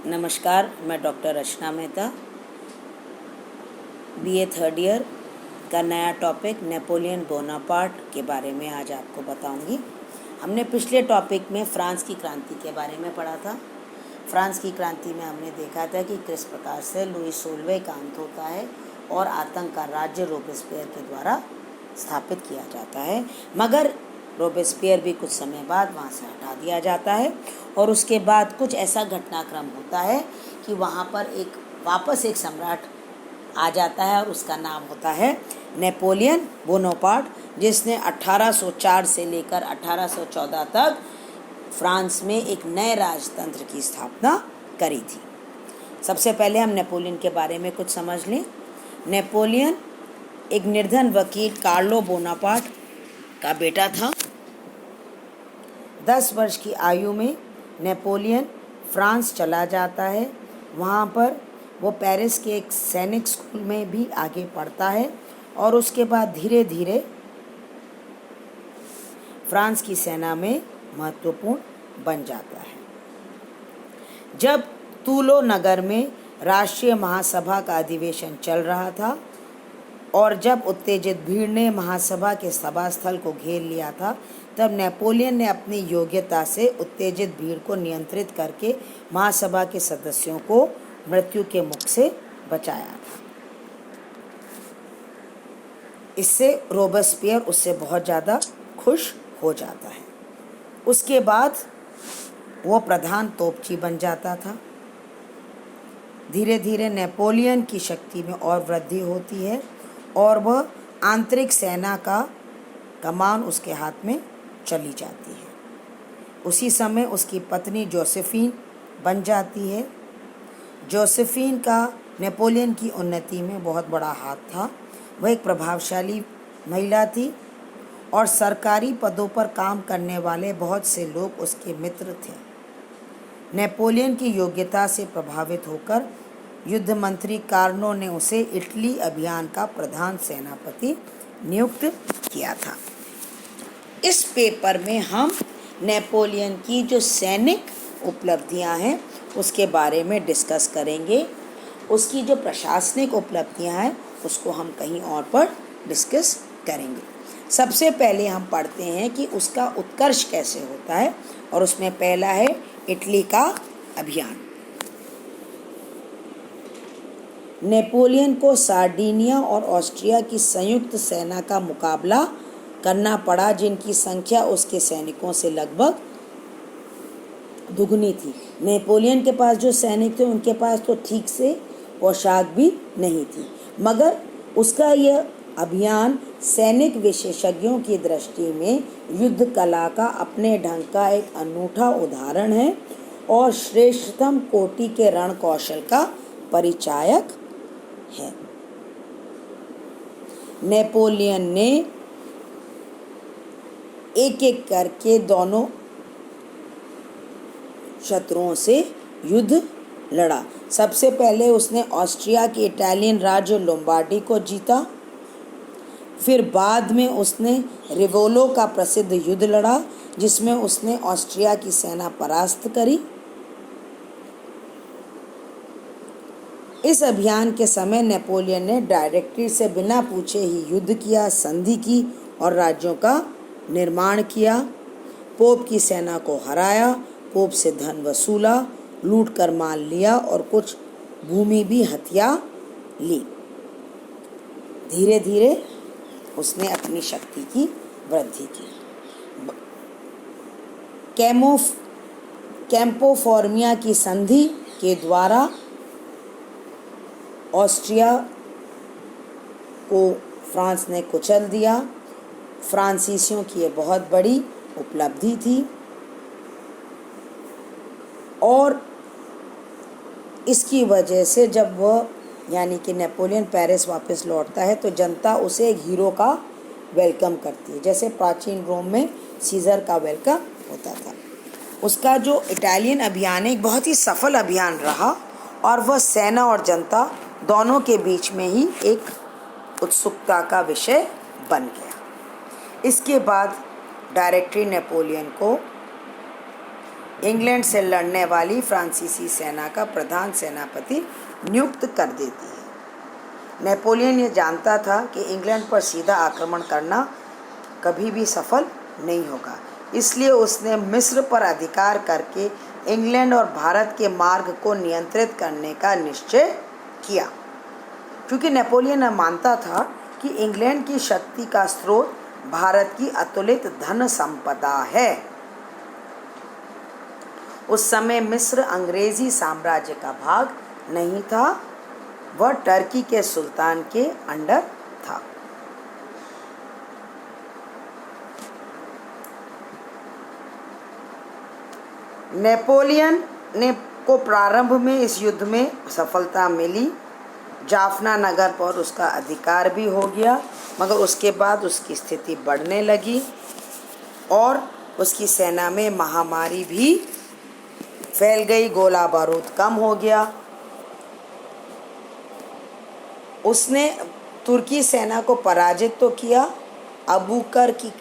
नमस्कार, मैं डॉक्टर रचना Mehta, BA third year का नया टॉपिक नेपोलियन बोनापार्ट के बारे में आज आपको बताऊंगी। हमने पिछले टॉपिक में फ्रांस की क्रांति के बारे में पढ़ा था। फ्रांस की क्रांति में हमने देखा था कि किस प्रकार से लुई 16वें का अंत होता है और आतंक का राज्य रोबेस्पियर के द्वारा स्थापित किया जाता है, मगर रोबेस्पियर भी कुछ समय बाद वहाँ से हटा दिया जाता है और उसके बाद कुछ ऐसा घटनाक्रम होता है कि वहाँ पर वापस एक सम्राट आ जाता है और उसका नाम होता है नेपोलियन बोनापार्ट, जिसने 1804 से लेकर 1814 तक फ्रांस में एक नए राजतंत्र की स्थापना करी थी। सबसे पहले हम नेपोलियन के बारे में कुछ समझ लें। नेपोलियन एक निर्धन वकील कार्लो बोनापार्ट का बेटा था। 10 वर्ष की आयु में नेपोलियन फ्रांस चला जाता है। वहाँ पर वो पेरिस के एक सैनिक स्कूल में भी आगे पढ़ता है और उसके बाद धीरे धीरे फ्रांस की सेना में महत्वपूर्ण बन जाता है। जब तूलो नगर में राष्ट्रीय महासभा का अधिवेशन चल रहा था और जब उत्तेजित भीड़ ने महासभा के सभा स्थल को घेर लिया था, तब नेपोलियन ने अपनी योग्यता से उत्तेजित भीड़ को नियंत्रित करके महासभा के सदस्यों को मृत्यु के मुख से बचाया था। इससे रोबेस्पियर उससे बहुत ज़्यादा खुश हो जाता है। उसके बाद वो प्रधान तोपची बन जाता था। धीरे धीरे नेपोलियन की शक्ति में और वृद्धि होती है और वह आंतरिक सेना का कमान उसके हाथ में चली जाती है। उसी समय उसकी पत्नी जोसेफिन बन जाती है। जोसेफिन का नेपोलियन की उन्नति में बहुत बड़ा हाथ था। वह एक प्रभावशाली महिला थी और सरकारी पदों पर काम करने वाले बहुत से लोग उसके मित्र थे। नेपोलियन की योग्यता से प्रभावित होकर युद्ध मंत्री कार्नो ने उसे इटली अभियान का प्रधान सेनापति नियुक्त किया था। इस पेपर में हम नेपोलियन की जो सैनिक उपलब्धियां हैं उसके बारे में डिस्कस करेंगे। उसकी जो प्रशासनिक उपलब्धियां हैं उसको हम कहीं और पर डिस्कस करेंगे। सबसे पहले हम पढ़ते हैं कि उसका उत्कर्ष कैसे होता है और उसमें पहला है इटली का अभियान। नेपोलियन को सार्डिनिया और ऑस्ट्रिया की संयुक्त सेना का मुकाबला करना पड़ा, जिनकी संख्या उसके सैनिकों से लगभग दुगनी थी। नेपोलियन के पास जो सैनिक थे उनके पास तो ठीक से पोशाक भी नहीं थी, मगर उसका यह अभियान सैनिक विशेषज्ञों की दृष्टि में युद्ध कला का अपने ढंग का एक अनूठा उदाहरण है और श्रेष्ठतम कोटि के रण कौशल का परिचायक है। नेपोलियन ने एक एक करके दोनों शत्रुओं से युद्ध लड़ा। सबसे पहले उसने ऑस्ट्रिया के इटालियन राज्य लोम्बार्डी को जीता। फिर बाद में उसने रिवोलो का प्रसिद्ध युद्ध लड़ा, जिसमें उसने ऑस्ट्रिया की सेना परास्त करी। इस अभियान के समय नेपोलियन ने डायरेक्टरी से बिना पूछे ही युद्ध किया, संधि की और राज्यों का निर्माण किया। पोप की सेना को हराया, पोप से धन वसूला, लूट कर माल लिया और कुछ भूमि भी हथिया ली। धीरे धीरे उसने अपनी शक्ति की वृद्धि की। कैंपो फॉर्मिया की संधि के द्वारा ऑस्ट्रिया को फ्रांस ने कुचल दिया। फ्रांसीसियों की ये बहुत बड़ी उपलब्धि थी और इसकी वजह से जब वह यानी कि नेपोलियन पेरिस वापस लौटता है तो जनता उसे एक हीरो का वेलकम करती है, जैसे प्राचीन रोम में सीजर का वेलकम होता था। उसका जो इटालियन अभियान है एक बहुत ही सफल अभियान रहा और वह सेना और जनता दोनों के बीच में ही एक उत्सुकता का विषय बन गया। इसके बाद डायरेक्टरी नेपोलियन को इंग्लैंड से लड़ने वाली फ्रांसीसी सेना का प्रधान सेनापति नियुक्त कर देती है। नेपोलियन ये जानता था कि इंग्लैंड पर सीधा आक्रमण करना कभी भी सफल नहीं होगा, इसलिए उसने मिस्र पर अधिकार करके इंग्लैंड और भारत के मार्ग को नियंत्रित करने का निश्चय किया। क्योंकि नेपोलियन मानता था कि इंग्लैंड की शक्ति का स्रोत भारत की अतुलित धन संपदा है। उस समय मिस्र अंग्रेजी साम्राज्य का भाग नहीं था, वह टर्की के सुल्तान के अंडर था। नेपोलियन को प्रारंभ में इस युद्ध में सफलता मिली, जाफना नगर पर उसका अधिकार भी हो गया, मगर उसके बाद उसकी स्थिति बढ़ने लगी और उसकी सेना में महामारी भी फैल गई, गोला बारूद कम हो गया। उसने तुर्की सेना को पराजित तो किया अबूकर की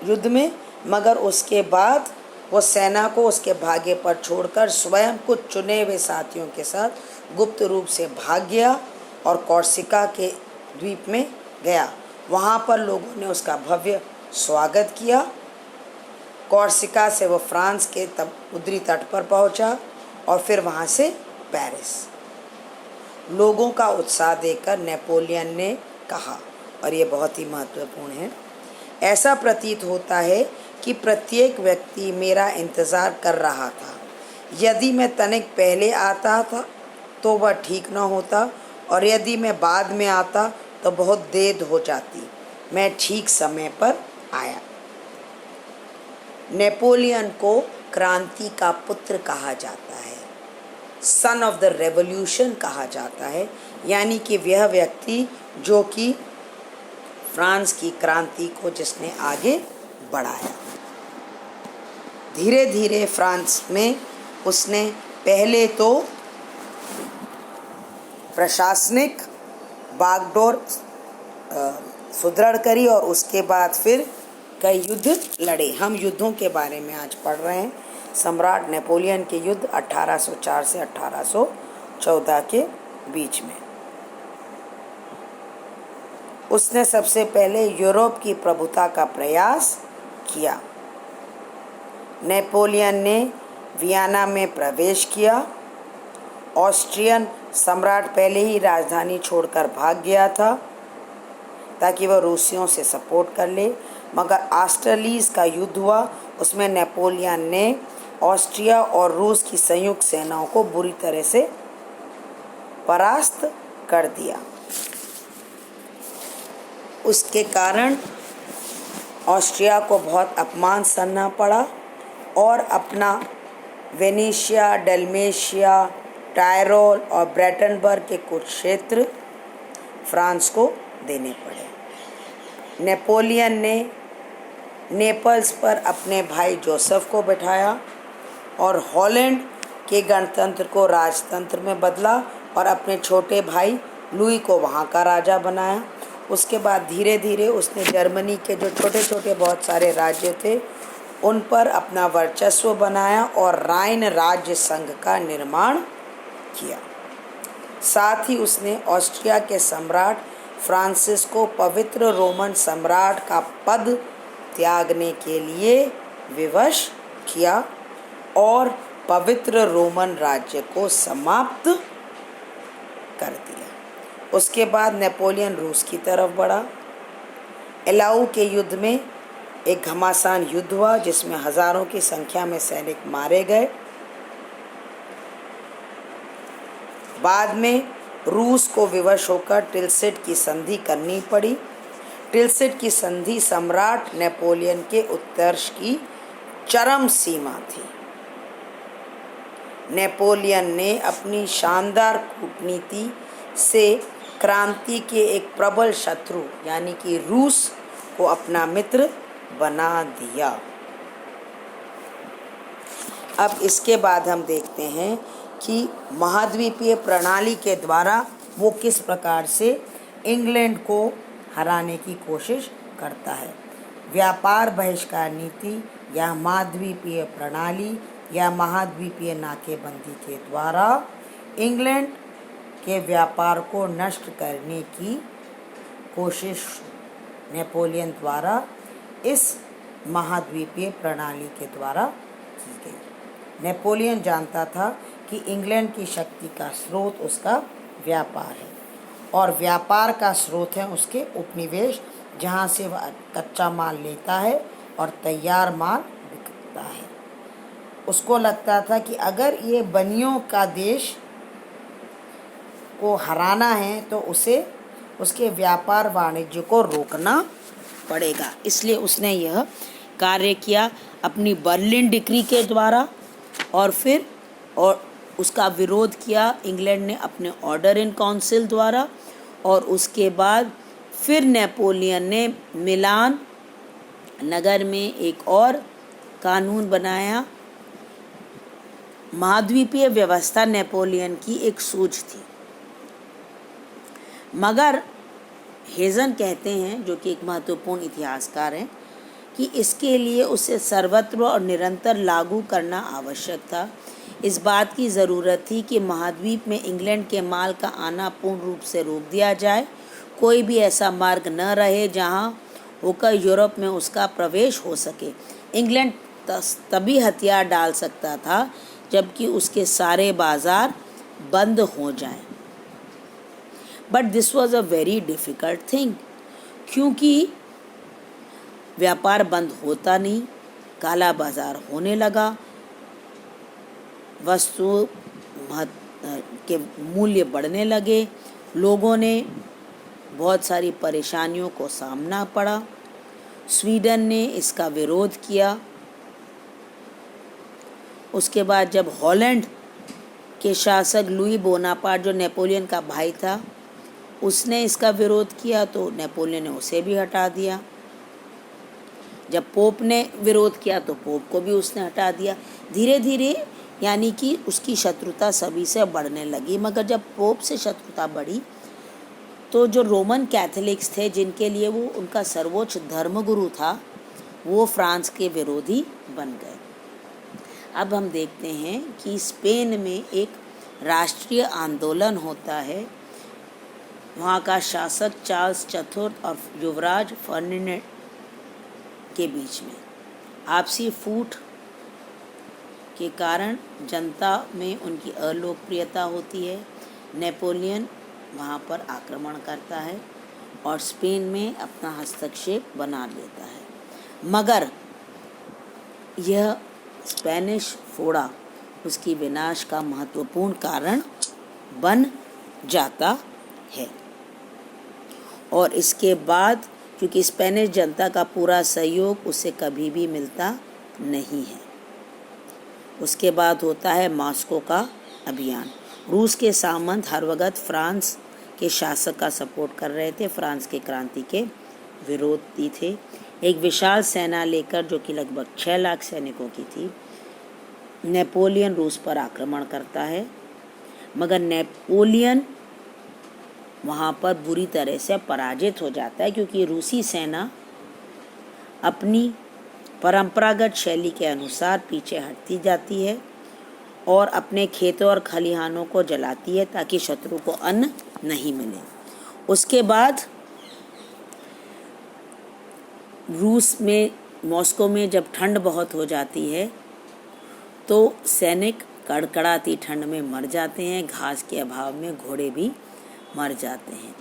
युद्ध में, मगर उसके बाद वो सेना को उसके भाग्य पर छोड़कर स्वयं कुछ चुने हुए साथियों के साथ गुप्त रूप से भाग गया और कॉर्सिका के द्वीप में गया। वहाँ पर लोगों ने उसका भव्य स्वागत किया। कॉर्सिका से वो फ्रांस के उत्तरी तट पर पहुँचा और फिर वहाँ से पेरिस। लोगों का उत्साह देखकर नेपोलियन ने कहा, और ये बहुत ही महत्वपूर्ण है, ऐसा प्रतीत होता है कि प्रत्येक व्यक्ति मेरा इंतज़ार कर रहा था। यदि मैं तनिक पहले आता था तो वह ठीक न होता, और यदि मैं बाद में आता तो बहुत देर हो जाती। मैं ठीक समय पर आया। नेपोलियन को क्रांति का पुत्र कहा जाता है, सन ऑफ द रेवोल्यूशन कहा जाता है, यानी कि वह व्यक्ति जो कि फ्रांस की क्रांति को जिसने आगे बढ़ाया। धीरे धीरे फ्रांस में उसने पहले तो प्रशासनिक बागडोर सुदृढ़ करी और उसके बाद फिर कई युद्ध लड़े। हम युद्धों के बारे में आज पढ़ रहे हैं। सम्राट नेपोलियन के युद्ध 1804 से 1814 के बीच में। उसने सबसे पहले यूरोप की प्रभुता का प्रयास किया। नेपोलियन ने वियना में प्रवेश किया। ऑस्ट्रियन सम्राट पहले ही राजधानी छोड़कर भाग गया था ताकि वह रूसियों से सपोर्ट कर ले, मगर ऑस्ट्रेलिस का युद्ध हुआ। उसमें नेपोलियन ने ऑस्ट्रिया और रूस की संयुक्त सेनाओं को बुरी तरह से परास्त कर दिया। उसके कारण ऑस्ट्रिया को बहुत अपमान सहना पड़ा और अपना वेनेशिया, डल्मेशिया, टायरोल और ब्रेटनबर्ग के कुछ क्षेत्र फ्रांस को देने पड़े। नेपोलियन ने नेपल्स पर अपने भाई जोसेफ को बैठाया और हॉलैंड के गणतंत्र को राजतंत्र में बदला और अपने छोटे भाई लुई को वहाँ का राजा बनाया। उसके बाद धीरे धीरे उसने जर्मनी के जो छोटे छोटे बहुत सारे राज्य थे उन पर अपना वर्चस्व बनाया और राइन राज्य संघ का निर्माण किया। साथ ही उसने ऑस्ट्रिया के सम्राट फ्रांसिस को पवित्र रोमन सम्राट का पद त्यागने के लिए विवश किया और पवित्र रोमन राज्य को समाप्त कर दिया। उसके बाद नेपोलियन रूस की तरफ बढ़ा। एलाऊ के युद्ध में एक घमासान युद्ध हुआ जिसमें हजारों की संख्या में सैनिक मारे गए। बाद में रूस को विवश होकर टिलसिट की संधि करनी पड़ी। टिलसिट की संधि सम्राट नेपोलियन के उत्कर्ष की चरम सीमा थी। नेपोलियन ने अपनी शानदार कूटनीति से क्रांति के एक प्रबल शत्रु यानी कि रूस को अपना मित्र बना दिया। अब इसके बाद हम देखते हैं कि महाद्वीपीय प्रणाली के द्वारा वो किस प्रकार से इंग्लैंड को हराने की कोशिश करता है। व्यापार बहिष्कार नीति या महाद्वीपीय प्रणाली या महाद्वीपीय नाकेबंदी के द्वारा इंग्लैंड के व्यापार को नष्ट करने की कोशिश नेपोलियन द्वारा इस महाद्वीपीय प्रणाली के द्वारा की गई। नेपोलियन जानता था कि इंग्लैंड की शक्ति का स्रोत उसका व्यापार है और व्यापार का स्रोत है उसके उपनिवेश, जहाँ से वह कच्चा माल लेता है और तैयार माल बिकता है। उसको लगता था कि अगर ये बनियों का देश को हराना है तो उसे उसके व्यापार वाणिज्य को रोकना पड़ेगा। इसलिए उसने यह कार्य किया अपनी बर्लिन डिक्री के द्वारा और उसका विरोध किया इंग्लैंड ने अपने ऑर्डर इन काउंसिल द्वारा। और उसके बाद फिर नेपोलियन ने मिलान नगर में एक और कानून बनाया। महाद्वीपीय व्यवस्था नेपोलियन की एक सूझ थी, मगर हेज़न कहते हैं, जो कि एक महत्वपूर्ण इतिहासकार हैं, कि इसके लिए उसे सर्वत्र और निरंतर लागू करना आवश्यक था। इस बात की ज़रूरत थी कि महाद्वीप में इंग्लैंड के माल का आना पूर्ण रूप से रोक दिया जाए। कोई भी ऐसा मार्ग न रहे जहां होकर यूरोप में उसका प्रवेश हो सके। इंग्लैंड तभी हथियार डाल सकता था जबकि उसके सारे बाजार बंद हो जाएं। But this was a very difficult thing, क्योंकि व्यापार बंद होता नहीं, काला बाजार होने लगा, वस्तु के मूल्य बढ़ने लगे, लोगों ने बहुत सारी परेशानियों को सामना पड़ा। स्वीडन ने इसका विरोध किया। उसके बाद जब हॉलैंड के शासक लुई बोनापार्ट, जो नेपोलियन का भाई था, उसने इसका विरोध किया तो नेपोलियन ने उसे भी हटा दिया। जब पोप ने विरोध किया तो पोप को भी उसने हटा दिया। धीरे धीरे यानी कि उसकी शत्रुता सभी से बढ़ने लगी। मगर जब पोप से शत्रुता बढ़ी तो जो रोमन कैथोलिक्स थे, जिनके लिए वो उनका सर्वोच्च धर्मगुरु था, वो फ्रांस के विरोधी बन गए। अब हम देखते हैं कि स्पेन में एक राष्ट्रीय आंदोलन होता है। वहाँ का शासक चार्ल्स चतुर्थ और युवराज फर्डिनेंड के बीच में आपसी फूट के कारण जनता में उनकी अलोकप्रियता होती है। नेपोलियन वहाँ पर आक्रमण करता है और स्पेन में अपना हस्तक्षेप बना लेता है, मगर यह स्पेनिश फोड़ा उसकी विनाश का महत्वपूर्ण कारण बन जाता है। और इसके बाद क्योंकि स्पेनिश जनता का पूरा सहयोग उसे कभी भी मिलता नहीं है। उसके बाद होता है मॉस्को का अभियान। रूस के सामंत हर वक्त फ्रांस के शासक का सपोर्ट कर रहे थे, फ्रांस के क्रांति के विरोधी थे। एक विशाल सेना लेकर, जो कि लगभग 6 लाख सैनिकों की थी, नेपोलियन रूस पर आक्रमण करता है। मगर नेपोलियन वहाँ पर बुरी तरह से पराजित हो जाता है, क्योंकि रूसी सेना अपनी परंपरागत शैली के अनुसार पीछे हटती जाती है और अपने खेतों और खलिहानों को जलाती है ताकि शत्रु को अन्न नहीं मिले। उसके बाद रूस में, मॉस्को में जब ठंड बहुत हो जाती है तो सैनिक कड़कड़ाती ठंड में मर जाते हैं। घास के अभाव में घोड़े भी मर जाते हैं।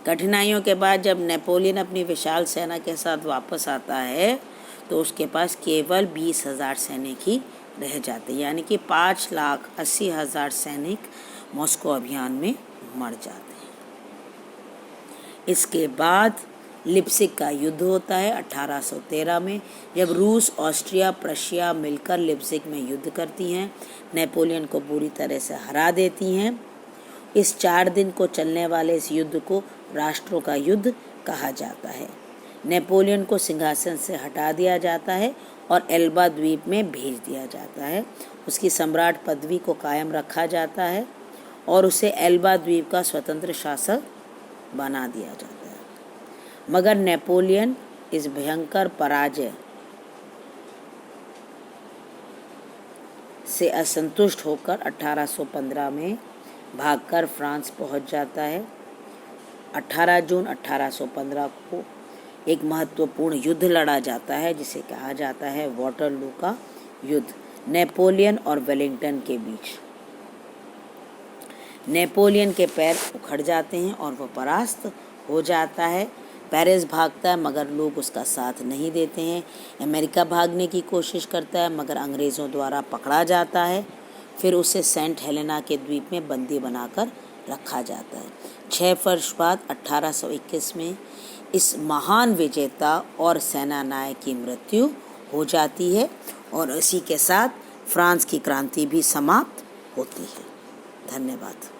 कठिनाइयों के बाद जब नेपोलियन अपनी विशाल सेना के साथ वापस आता है तो उसके पास केवल 20,000 सैनिक ही रह जाते, यानी कि 5,80,000 सैनिक मॉस्को अभियान में मर जाते हैं। इसके बाद लिप्सिक का युद्ध होता है 1813 में, जब रूस, ऑस्ट्रिया, प्रशिया मिलकर लिप्सिक में युद्ध करती हैं, नेपोलियन को बुरी तरह से हरा देती हैं। इस 4 दिन को चलने वाले इस युद्ध को राष्ट्रों का युद्ध कहा जाता है। नेपोलियन को सिंहासन से हटा दिया जाता है और एल्बा द्वीप में भेज दिया जाता है। उसकी सम्राट पदवी को कायम रखा जाता है और उसे एल्बा द्वीप का स्वतंत्र शासक बना दिया जाता है। मगर नेपोलियन इस भयंकर पराजय से असंतुष्ट होकर 1815 में भागकर फ्रांस पहुंच जाता है। 18 जून 1815 को एक महत्वपूर्ण युद्ध लड़ा जाता है जिसे कहा जाता है वाटरलू का युद्ध, नेपोलियन और वेलिंगटन के बीच। नेपोलियन के पैर उखड़ जाते हैं और वह परास्त हो जाता है। पेरिस भागता है मगर लोग उसका साथ नहीं देते हैं। अमेरिका भागने की कोशिश करता है मगर अंग्रेज़ों द्वारा पकड़ा जाता है। फिर उसे सेंट हेलेना के द्वीप में बंदी बनाकर रखा जाता है। 6 वर्ष बाद 1821 में इस महान विजेता और सेना नायक की मृत्यु हो जाती है और इसी के साथ फ्रांस की क्रांति भी समाप्त होती है। धन्यवाद।